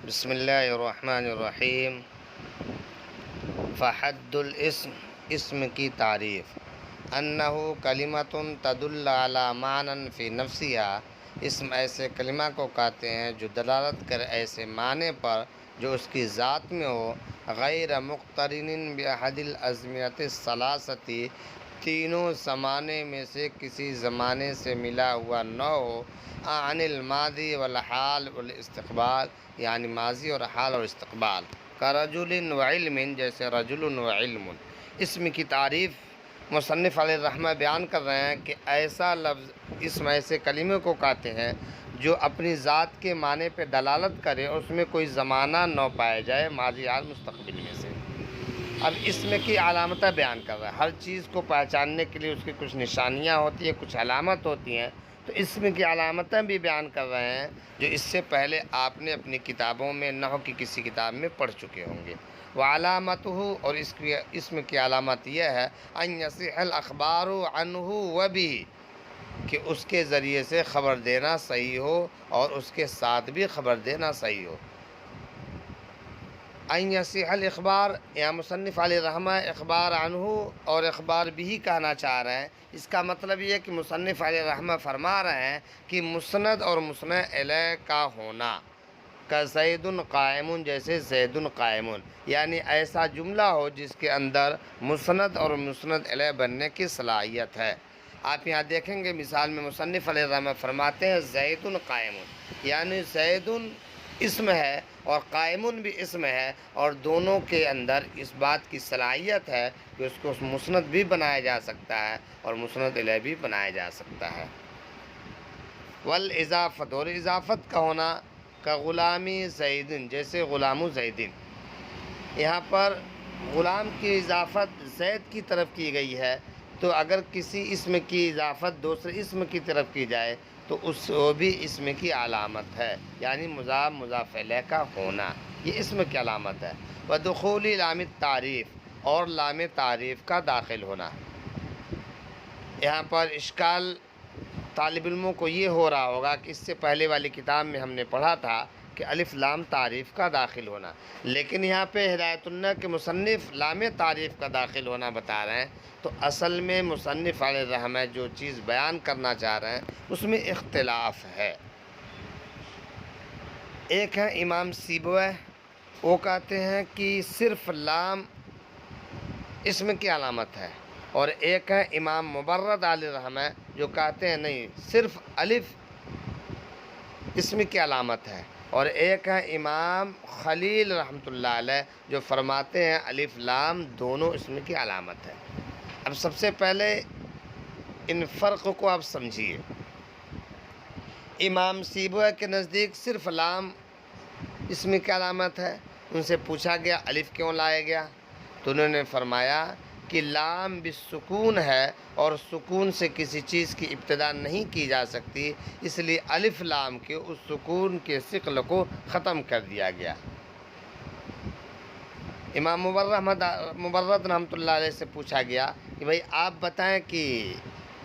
بسم اللہ الرحمن الرحیم۔ فحد الاسم، اسم کی تعریف، انہو کلمۃ تدل علی معنی فی نفسها، اسم ایسے کلمہ کو کہتے ہیں جو دلالت کرے ایسے معنی پر جو اس کی ذات میں ہو، غیر مقترن باحد الازمنۃ الثلاثۃ، تینوں زمانے میں سے کسی زمانے سے ملا ہوا نہ ہو، عن الماضی والحال والاستقبال، یعنی ماضی اور حال اور استقبال، کرجل وعلم، جیسے رجل وعلم۔ اسم کی تعریف مصنف علیہ الرحمہ بیان کر رہے ہیں کہ ایسا لفظ، اسم ایسے کلمے کو کہتے ہیں جو اپنی ذات کے معنی پہ دلالت کرے اور اس میں کوئی زمانہ نہ پایا جائے، ماضی حال مستقبل میں سے۔ اب اسم کی علامتیں بیان کر رہا ہے۔ ہر چیز کو پہچاننے کے لیے اس کی کچھ نشانیاں ہوتی ہیں، کچھ علامت ہوتی ہیں، تو اسم کی علامتیں بھی بیان کر رہے ہیں جو اس سے پہلے آپ نے اپنی کتابوں میں، نحو کی کسی کتاب میں پڑھ چکے ہوں گے۔ وعلامتہ، اور اس کی اسم کی علامت یہ ہے، ان یصح الاخبار عنہ وبہ، کہ اس کے ذریعے سے خبر دینا صحیح ہو اور اس کے ساتھ بھی خبر دینا صحیح ہو۔ ان یصح الاخبار، یہاں مصنف علیہ الرحمہ اخبار عنہ اور اخبار بھی کہنا چاہ رہے ہیں۔ اس کا مطلب یہ ہے کہ مصنف علیہ الرحمہ فرما رہے ہیں کہ مسند اور مسند الیہ کا ہونا، کا زید قائم، جیسے زید قائم، یعنی ایسا جملہ ہو جس کے اندر مسند اور مسند الیہ بننے کی صلاحیت ہے۔ آپ یہاں دیکھیں گے مثال میں مصنف علیہ الرحمہ فرماتے ہیں زید قائم، یعنی زید اسم ہے اور قائم بھی اسم ہے، اور دونوں کے اندر اس بات کی صلاحیت ہے کہ اس کو مسند بھی بنایا جا سکتا ہے اور مسند الیہ بھی بنایا جا سکتا ہے۔ والاضافت، اور اضافت کا ہونا، کا غلامی زیدن، جیسے غلام زیدن۔ یہاں پر غلام کی اضافت زید کی طرف کی گئی ہے، تو اگر کسی اسم کی اضافت دوسرے اسم کی طرف کی جائے تو وہ بھی اسم کی علامت ہے، یعنی مضاف مضاف الیہ کا ہونا، یہ اسم کی علامت ہے۔ ودخول لام التعریف، اور لام تعریف کا داخل ہونا۔ یہاں پر اشکال طالب علموں کو یہ ہو رہا ہوگا کہ اس سے پہلے والی کتاب میں ہم نے پڑھا تھا کہ الف لام تعریف کا داخل ہونا، لیکن یہاں پہ ہدایت النحو کے مصنف لام تعریف کا داخل ہونا بتا رہے ہیں، تو اصل میں مصنف علیہ الرحمہ جو چیز بیان کرنا چاہ رہے ہیں اس میں اختلاف ہے۔ ایک ہے امام سیبویہ، وہ کہتے ہیں کہ صرف لام اسم کی علامت ہے، اور ایک ہے امام مبرد علیہ الرحمہ جو کہتے ہیں نہیں، صرف الف اسم کی علامت ہے، اور ایک ہے امام خلیل رحمۃ اللہ علیہ جو فرماتے ہیں الف لام دونوں اسم کی علامت ہے۔ اب سب سے پہلے ان فرق کو آپ سمجھیے۔ امام سیبویہ کے نزدیک صرف لام اسم کی علامت ہے۔ ان سے پوچھا گیا الف کیوں لایا گیا، تو انہوں نے فرمایا کہ لام بالسکون ہے اور سکون سے کسی چیز کی ابتدا نہیں کی جا سکتی، اس لیے الف لام کے اس سکون کے ثقل کو ختم کر دیا گیا۔ امام مبرد رحمۃ اللہ علیہ سے پوچھا گیا کہ بھئی آپ بتائیں کہ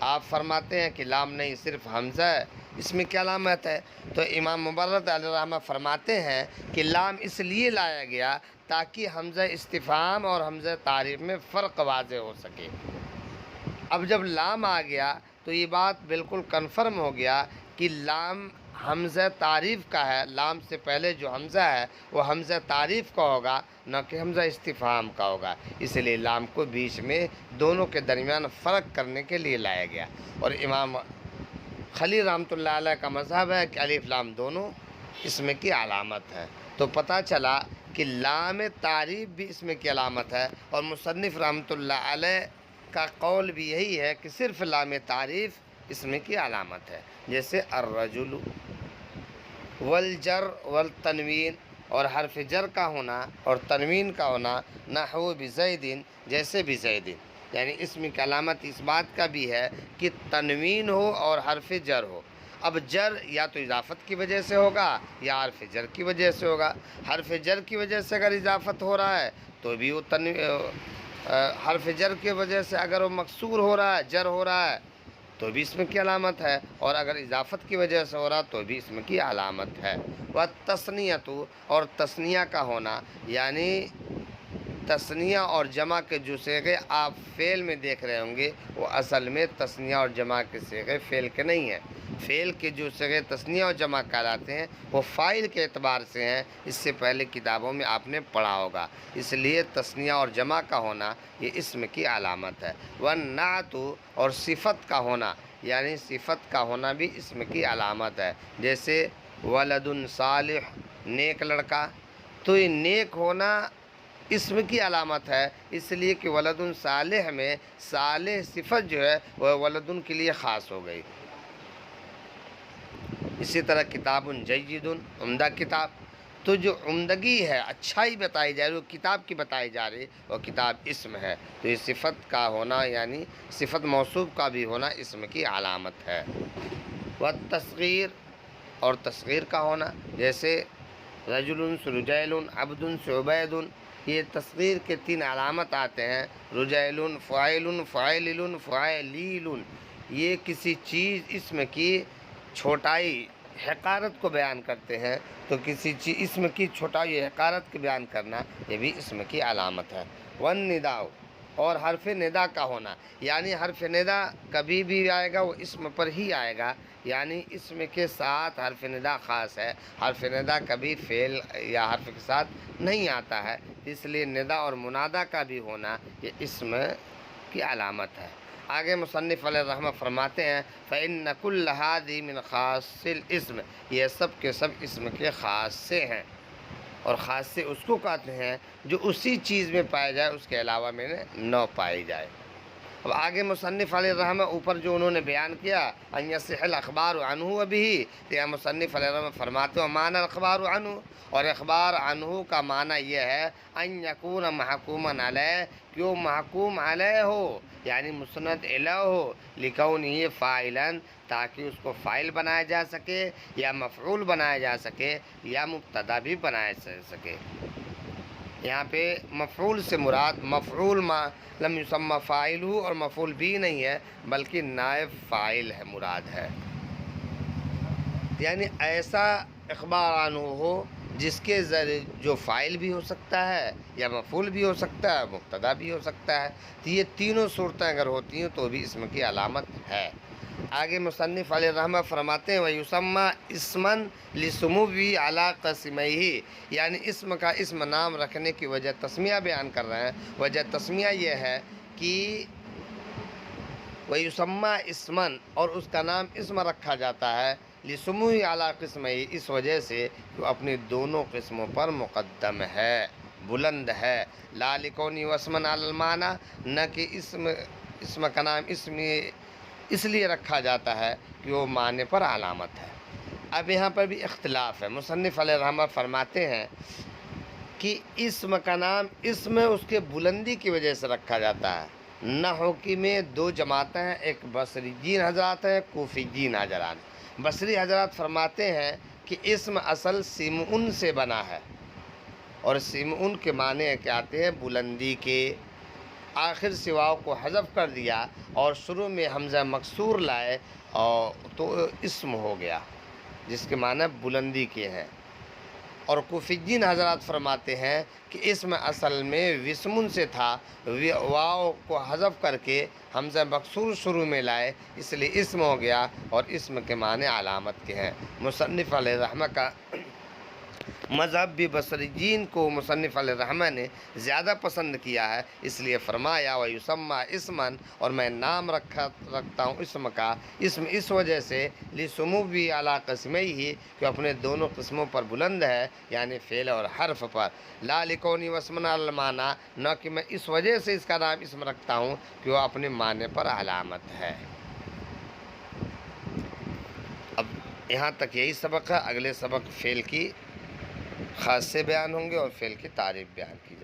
آپ فرماتے ہیں کہ لام نہیں صرف حمزہ اس میں کیا علامت ہے، تو امام مبرد علیہ الرحمہ فرماتے ہیں کہ لام اس لیے لایا گیا تاکہ حمزہ استفہام اور حمزہ تعریف میں فرق واضح ہو سکے۔ اب جب لام آ گیا تو یہ بات بالکل کنفرم ہو گیا کہ لام حمزہ تعریف کا ہے، لام سے پہلے جو حمزہ ہے وہ حمزہ تعریف کا ہوگا، نہ کہ حمزہ استفہام کا ہوگا، اس لیے لام کو بیچ میں دونوں کے درمیان فرق کرنے کے لیے لایا گیا۔ اور امام خلیل رحمۃ اللہ علیہ کا مذہب ہے کہ الف لام دونوں اسم کی علامت ہے، تو پتہ چلا کہ لام تعریف بھی اسم کی علامت ہے، اور مصنف رحمۃ اللہ علیہ کا قول بھی یہی ہے کہ صرف لام تعریف اسم کی علامت ہے، جیسے الرجل والجر والتنوین، اور حرف جر کا ہونا اور تنوین کا ہونا، نحو بزیدن، جیسے بزیدن، یعنی اسم کی علامت اس بات کا بھی ہے کہ تنوین ہو اور حرف جر ہو۔ اب جر یا تو اضافت کی وجہ سے ہوگا یا حرف جر کی وجہ سے ہوگا۔ حرف جر کی وجہ سے اگر اضافت ہو رہا ہے تو بھی وہ حرف جر کی وجہ سے اگر وہ مکسور ہو رہا ہے، جر ہو رہا ہے، تو بھی اسم کی علامت ہے، اور اگر اضافت کی وجہ سے ہو رہا تو بھی اسم کی علامت ہے۔ والتثنیۃ، اور تثنیہ کا ہونا، یعنی تثنیہ اور جمع کے جو صیغے آپ فعل میں دیکھ رہے ہوں گے وہ اصل میں تثنیہ اور جمع کے صیغے فعل کے نہیں ہیں۔ فعل کے جو صیغے تثنیہ اور جمع کہلاتے ہیں وہ فاعل کے اعتبار سے ہیں، اس سے پہلے کتابوں میں آپ نے پڑھا ہوگا، اس لیے تثنیہ اور جمع کا ہونا یہ اسم کی علامت ہے۔ والنعت، اور صفت کا ہونا، یعنی صفت کا ہونا بھی اسم کی علامت ہے، جیسے ولد صالح، نیک لڑکا، تو یہ نیک ہونا اسم کی علامت ہے، اس لیے کہ ولد صالح میں صالح صفت جو ہے وہ ولد کے لیے خاص ہو گئی۔ اسی طرح کتاب جید، عمدہ کتاب، تو جو عمدگی ہے، اچھائی بتائی جا رہی وہ کتاب کی بتائی جا رہی وہ کتاب اسم ہے، تو یہ صفت کا ہونا یعنی صفت موصوف کا بھی ہونا اسم کی علامت ہے۔ والتصغیر، اور تصغیر کا ہونا، جیسے رجل سے رجیل، عبد سے عبید، یہ تصغیر کے 3 علامت آتے ہیں، رجیل، فاعل، فاعلل، فاعلیل، یہ کسی چیز اسم کی چھوٹائی حقارت کو بیان کرتے ہیں، تو کسی چیز اسم کی چھوٹائی حقارت کے بیان کرنا یہ بھی اسم کی علامت ہے۔ والنداء، اور حرف ندا کا ہونا، یعنی حرف ندا کبھی بھی آئے گا وہ اسم پر ہی آئے گا، یعنی اسم کے ساتھ حرف ندا خاص ہے، حرف ندا کبھی فعل یا حرف کے ساتھ نہیں آتا ہے، اس لیے ندا اور منادا کا بھی ہونا یہ اسم کی علامت ہے۔ آگے مصنف علیہ الرحمہ فرماتے ہیں فَإِنَّ كُلَّ هَذِهِ مِنْ خَاصِ الْإِسْمِ، یہ سب کے سب اسم کے خاص سے ہیں، اور خاص سے اس کو کہتے ہیں جو اسی چیز میں پائے جائے، اس کے علاوہ میں نہ پائی جائے۔ اب آگے مصنف علیہ الرحمہ اوپر جو انہوں نے بیان کیا ان یصح الاخبار عنہ به، تو یہاں مصنف علیہ الرحمہ فرماتے ہیں معنی الاخبار عنہ، اور اخبار عنہ کا معنی یہ ہے ان یکون محکوما علیہ، کہ وہ محکوم علیہ ہو، یعنی مسند الیہ ہو، لکونہ فاعلا، تاکہ اس کو فاعل بنایا جا سکے، یا مفعول بنایا جا سکے، یا مبتدا بھی بنایا جا سکے۔ یہاں پہ مفعول سے مراد مفعول ما لم یسمى فاعلہ، اور مفعول بھی نہیں ہے بلکہ نائب فاعل ہے مراد ہے، یعنی ایسا اخبار عنہ ہو جس کے ذریعے جو فاعل بھی ہو سکتا ہے، یا مفعول بھی ہو سکتا ہے، مبتدا بھی ہو سکتا ہے، تو یہ تینوں صورتیں اگر ہوتی ہیں تو بھی اسم کی علامت ہے۔ آگے مصنف علیہ الرحمہ فرماتے ہیں وَيُسَمَّى اسمًا لِسُمُوِّهِ عَلَىٰ قَسْمَيْهِ، یعنی اسم کا اسم نام رکھنے کی وجہ تسمیہ بیان کر رہے ہیں۔ وجہ تسمیہ یہ ہے کہ وَيُسَمَّى اسمًا، اور اس کا نام اسم رکھا جاتا ہے لِسُمُوِّهِ عَلَىٰ قِسْمَيْهِ، اس وجہ سے وہ اپنی دونوں قسموں پر مقدم ہے، بلند ہے، لا لِكَوْنِهِ وَاسْمًا عَلَى الْمَعْنَىٰ، نہ کہ اسم کا نام اسم اس لیے رکھا جاتا ہے کہ وہ معنی پر علامت ہے۔ اب یہاں پر بھی اختلاف ہے، مصنف علیہ الرحمہ فرماتے ہیں کہ اسم کا نام اسم اس کے بلندی کی وجہ سے رکھا جاتا ہے۔ نحو کی میں 2 جماعتیں ہیں، ایک بصریین حضرات ہیں، کوفیین حضرات۔ بصری حضرات فرماتے ہیں کہ اسم اصل سمعن سے بنا ہے، اور سمعن کے معنی کیا آتے ہیں بلندی کے، آخر سواؤ کو حذف کر دیا اور شروع میں حمزہ مکسور لائے اور تو اسم ہو گیا جس کے معنی بلندی کے ہیں۔ اور کوفیین حضرات فرماتے ہیں کہ اسم اصل میں وسمن سے تھا، واؤ کو حذف کر کے حمزہ مکسور شروع میں لائے، اس لیے اسم ہو گیا، اور اسم کے معنی علامت کے ہیں۔ مصنف علیہ الرحمہ کا مذہب بھی بصریین کو مصنف علیہ الرحمہ نے زیادہ پسند کیا ہے، اس لیے فرمایا وَيُسَمَّى اسمًا، اور میں نام رکھتا ہوں اسم کا، اسم اس وجہ سے لِسُمُوِّهِ عَلَىٰ قِسْمَيْهِ، کہ اپنے دونوں قسموں پر بلند ہے، یعنی فعل اور حرف پر، لا لِكَوْنِهِ وَاسْمًا عَلَى الْمَعْنَىٰ، نہ کہ میں اس وجہ سے اس کا نام اسم رکھتا ہوں کہ وہ اپنے معنی پر علامت ہے۔ اب یہاں تک یہی سبق ہے، اگلے سبق فعل کی خاص سے بیان ہوں گے اور فعل کی تعریف بیان کی